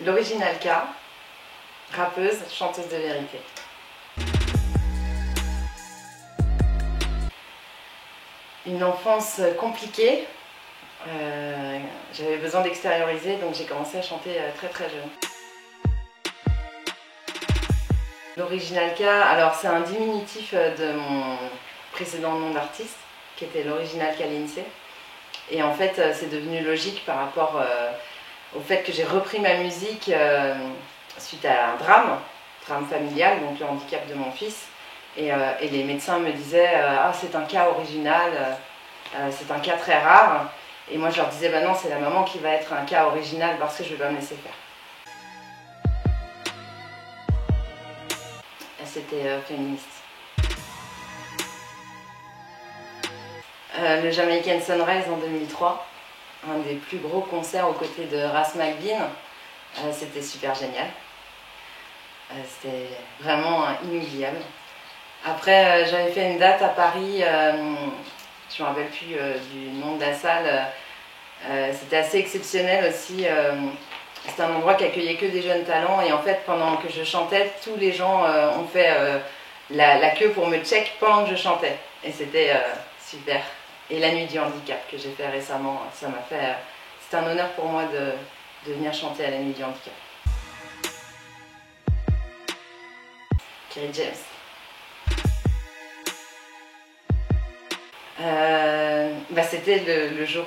l'original K, rappeuse, chanteuse de vérité. Une enfance compliquée, j'avais besoin d'extérioriser, donc j'ai commencé à chanter très très jeune. L'original K, alors c'est un diminutif de mon précédent nom d'artiste, qui était l'original K Lindsay. Et en fait, c'est devenu logique par rapport au fait que j'ai repris ma musique suite à un drame familial, donc le handicap de mon fils. Et les médecins me disaient ah, c'est un cas original, c'est un cas très rare. Et moi je leur disais bah non, c'est la maman qui va être un cas original parce que je ne vais pas me laisser faire. C'était féministe. Le Jamaican Sunrise en 2003, un des plus gros concerts aux côtés de Ras McBean, c'était super génial. C'était vraiment inoubliable. Après, j'avais fait une date à Paris, je ne me rappelle plus du nom de la salle. C'était assez exceptionnel aussi. C'était un endroit qui accueillait que des jeunes talents et en fait, pendant que je chantais, tous les gens ont fait la queue pour me check pendant que je chantais. Et c'était super. Et la nuit du handicap que j'ai fait récemment, ça m'a fait... c'est un honneur pour moi de venir chanter à la nuit du handicap. Kerry James. C'était le jour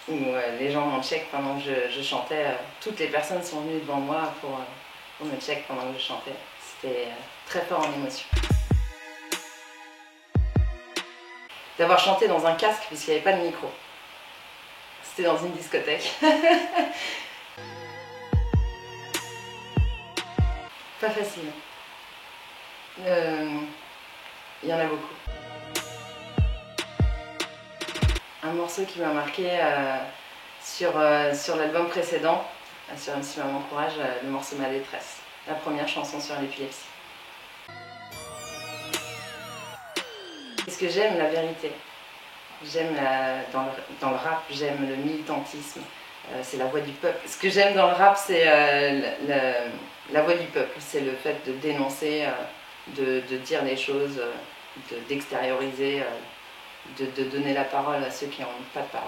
où les gens m'ont check pendant que je chantais. Toutes les personnes sont venues devant moi pour me check pendant que je chantais. C'était très fort en émotion. D'avoir chanté dans un casque puisqu'il n'y avait pas de micro. C'était dans une discothèque. Pas facile. Il y en a beaucoup. Un morceau qui m'a marqué sur l'album précédent, sur MC Maman Courage, le morceau Ma détresse, la première chanson sur l'épilepsie. Qu'est-ce que j'aime? La vérité. J'aime dans le rap, j'aime le militantisme, c'est la voix du peuple. Ce que j'aime dans le rap, c'est la voix du peuple, c'est le fait de dénoncer, de dire les choses, d'extérioriser, de donner la parole à ceux qui n'ont pas de parole.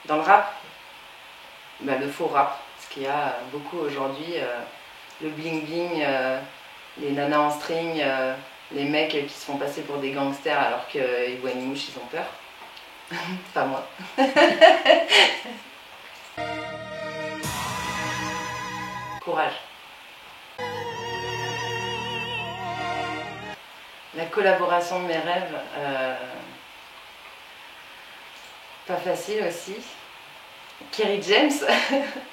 Dans le rap, le faux rap, ce qu'il y a beaucoup aujourd'hui, le bling bling, les nanas en string, les mecs qui se font passer pour des gangsters alors qu'ils voient une mouche, ils ont peur. Pas moi. Courage. La collaboration de mes rêves, pas facile aussi. Kerry James,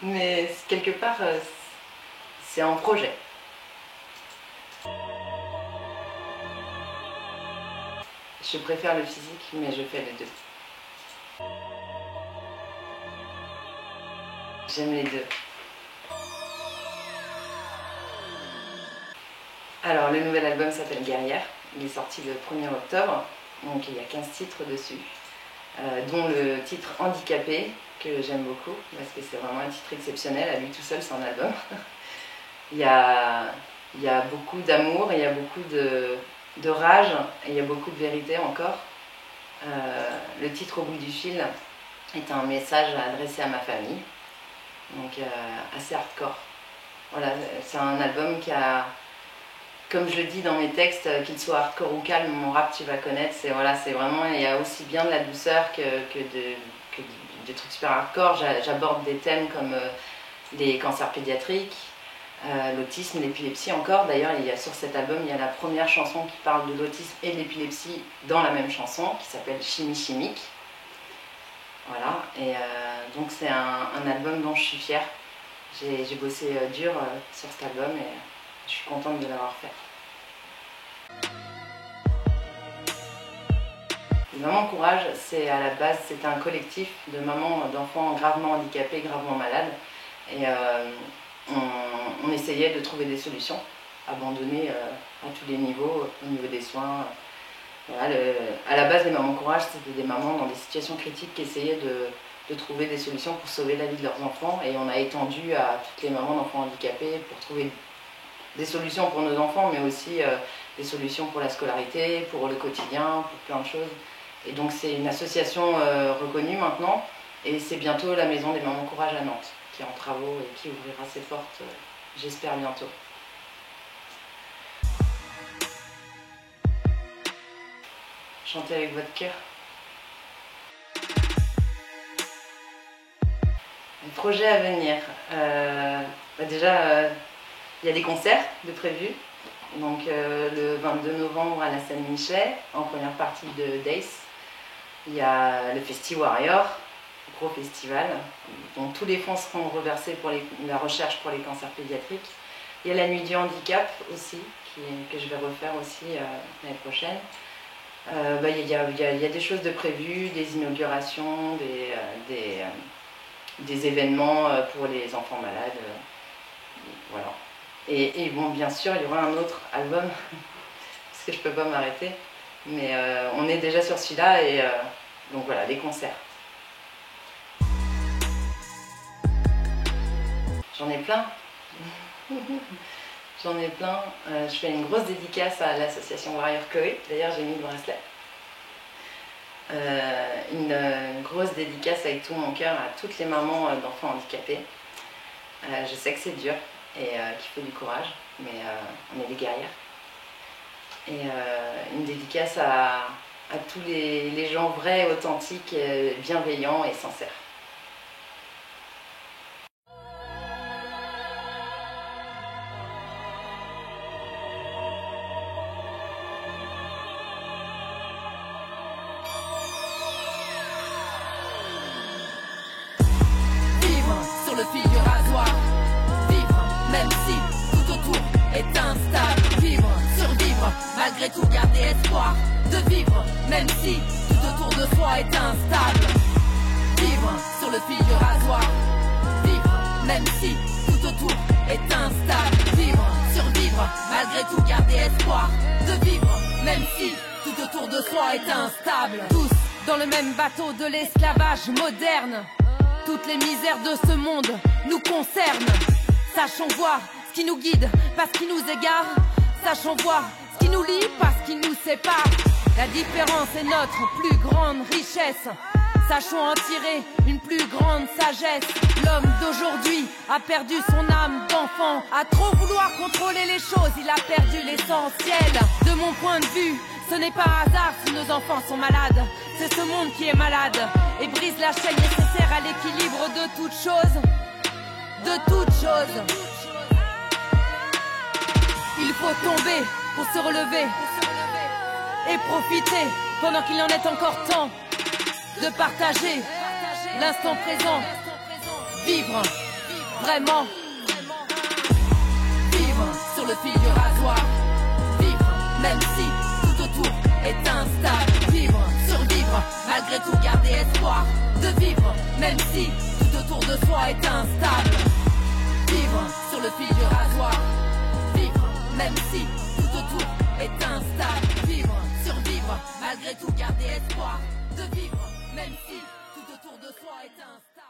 mais quelque part, c'est un projet. Je préfère le physique, mais je fais les deux. J'aime les deux. Alors, le nouvel album s'appelle Guerrière. Il est sorti le 1er octobre, donc il y a 15 titres dessus, dont le titre Handicapé, que j'aime beaucoup, parce que c'est vraiment un titre exceptionnel, à lui tout seul, c'est un album. il y a beaucoup d'amour, il y a beaucoup de rage, et il y a beaucoup de vérité encore. Le titre Au bout du fil est un message adressé à ma famille, donc assez hardcore. Voilà, c'est un album qui a... Comme je le dis dans mes textes, qu'il soit hardcore ou calme, mon rap tu vas connaître, c'est vraiment, il y a aussi bien de la douceur que des trucs super hardcore. J'aborde des thèmes comme les cancers pédiatriques, l'autisme, l'épilepsie encore. D'ailleurs, sur cet album, il y a la première chanson qui parle de l'autisme et de l'épilepsie dans la même chanson, qui s'appelle Chimie Chimique. Voilà, et donc c'est un album dont je suis fière. J'ai bossé dur sur cet album et je suis contente de l'avoir fait. Maman Courage, c'est à la base, c'est un collectif de mamans d'enfants gravement handicapés, gravement malades. Et on essayait de trouver des solutions, abandonnées à tous les niveaux, au niveau des soins. Voilà, à la base, les Mamans Courage, c'était des mamans dans des situations critiques qui essayaient de de trouver des solutions pour sauver la vie de leurs enfants. Et on a étendu à toutes les mamans d'enfants handicapés pour trouver des solutions pour nos enfants, mais aussi des solutions pour la scolarité, pour le quotidien, pour plein de choses. Et donc c'est une association reconnue maintenant, et c'est bientôt la Maison des Mamans Courage à Nantes, qui est en travaux et qui ouvrira ses portes, j'espère bientôt. Chantez avec votre cœur. Les projets à venir. Déjà, il y a des concerts de prévus. Donc le 22 novembre à la Salle Michelet, en première partie de Days. Il y a le Festi Warrior, gros festival, dont tous les fonds seront reversés pour la recherche pour les cancers pédiatriques. Il y a la Nuit du Handicap aussi, que je vais refaire aussi l'année prochaine. Il y a des choses de prévues, des inaugurations, des événements pour les enfants malades. Voilà. Et bon, bien sûr, il y aura un autre album, parce que je ne peux pas m'arrêter. Mais on est déjà sur celui-là, et donc voilà, les concerts. J'en ai plein. J'en ai plein. Je fais une grosse dédicace à l'association Warrior Chloé. D'ailleurs, j'ai mis le bracelet. Une grosse dédicace avec tout mon cœur à toutes les mamans d'enfants handicapés. Je sais que c'est dur et qu'il faut du courage, mais on est des guerrières. Et une dédicace à tous les gens vrais, authentiques, bienveillants et sincères. Le fil du rasoir, vivre même si tout autour est instable, vivre, survivre, malgré tout garder espoir de vivre même si tout autour de soi est instable, vivre sur le fil du rasoir, vivre même si tout autour est instable, vivre, survivre, malgré tout garder espoir de vivre même si tout autour de soi est instable, tous dans le même bateau de l'esclavage moderne. Toutes les misères de ce monde nous concernent. Sachons voir ce qui nous guide, pas ce qui nous égare. Sachons voir ce qui nous lie, pas ce qui nous sépare. La différence est notre plus grande richesse. Sachons en tirer une plus grande sagesse. L'homme d'aujourd'hui a perdu son âme d'enfant. À trop vouloir contrôler les choses, il a perdu l'essentiel. De mon point de vue, ce n'est pas hasard si nos enfants sont malades. C'est ce monde qui est malade et brise la chaîne nécessaire à l'équilibre de toute chose. De toute chose. Il faut tomber pour se relever et profiter pendant qu'il en est encore temps de partager l'instant présent. Vivre vraiment. Vivre sur le fil du rasoir. Vivre même si tout autour est instable. Vivre, survivre, malgré tout garder espoir de vivre, même si tout autour de soi est instable. Vivre sur le fil du rasoir. Vivre, même si tout autour est instable. Vivre, survivre, malgré tout garder espoir de vivre, même si tout autour de soi est instable.